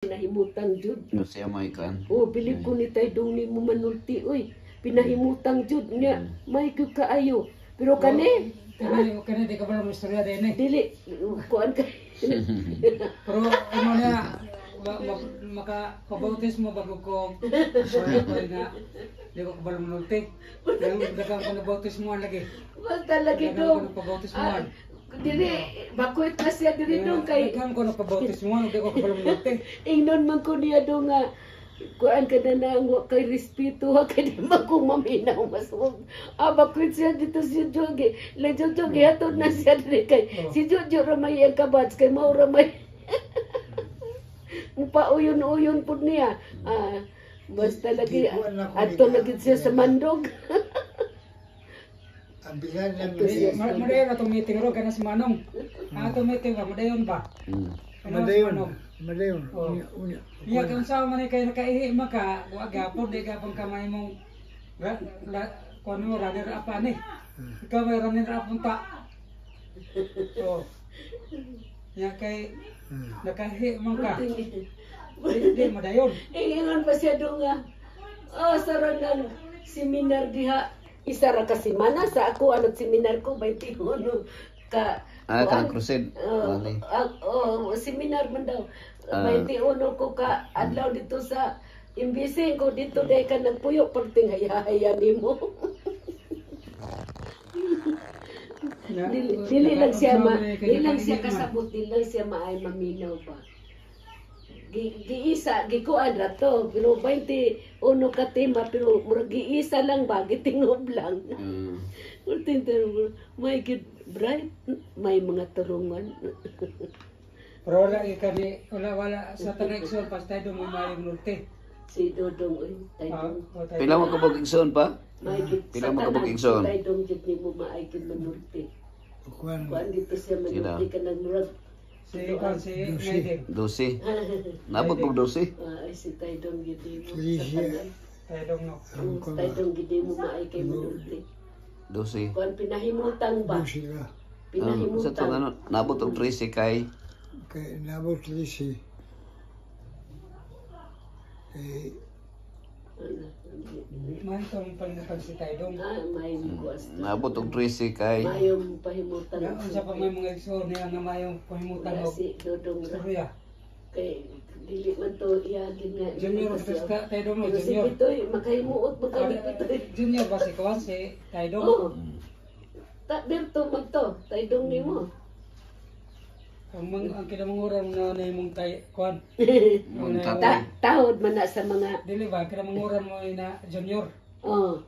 Pinahimutang jud. No siya may kan. Oh, bilib ko ni Taydong ni mo manulti oy. Pinahimutang jud niya. May gyud kaayo. Pero kani Kani di ka ba mo istorya din eh. dili kuan ka. Pero ano na makapabautis mo bago ko na di ko kabalo manulti. Yung dagang ko nabautis mo lagi. Basta lagi Dagang ko dong. nagpabautis mo. Dili bakuit na siya dili dong kay Dagang ko nagpabautis mo, di ko kabalo manulti. ingnon man ko niya dong nga kuan ka na nang wa kay respeto ha kay di man ko maminaw masug. Bakuit siya dito si Jogi. La Jogi hatod na siya dili kay si Jojo ra may ang kabats kay mao ra may Mupauyon-uyon po niya. Basta lagi, ato lagi siya sa mandog. Ang bilan lang Madayon na itong meeting ro, kana si Manong. Itong meeting ba, madayon ba? Madayon. Iya, kung saan man kayo nakaihi maka, gapon, di gapon kamay mong, kung mo, runner up ani. Ikaw may runner up punta. So, iya kay, nakahi man ka. Hindi, madayon. Ingon pa siya doon nga, sarang ng seminar diha. Isa ra ka semana sa ako, anong seminar ko, 21 ka. Kanang crusade. Seminar man daw. 21 ko ka adlaw dito sa imbising ko dito dahil ka nagpuyo pagting haya-haya nimo. Dili lang siya kasabot, dili lang siya maay maminaw pa. Giisa, gikuan ra to, pero 21 ka tema, pero murag giisa lang ba, gitingob lang. May good bright, may mga turungan. Pero wala kami, wala sa tanay-igsoon, pas tayo doon may multi. Si Dodong, Taydong. Pila mo kabog igsoon pa? Pila mo kabog igsoon? Taydong jud ni mo maaykin manulti. Kuan dito siya manulti ka ng murag. Si Naiding. 12. Nabot pag 12. Ay si Taydong gidi mo. Taydong no. Taydong gidi mo maaykin manulti. 12. Kuan pinahimutang ba? Sa to Pinahimutang. ano, nabot og 13 kay Kaya nabot lisi. May itong palimutan si Taydong. May kuwas. nabot og 13 kay Mayong pahimutan. Sa pa may mga igsoon niya na mayong pahimutan Wala o si Dodong ra. Surya. Kay dili man to iya din nga. Junior, Taydong no, Pero si Junior. Pitoy, makahimuot magkali Pitoy. Junior ba si Kawan si Taydong? Oo. Berto magto, Taydong nimo. Ang kinamanguran na na imong Kawan. Tahod man na sa mga Dili ba, kinamanguran mo na Junior? oh.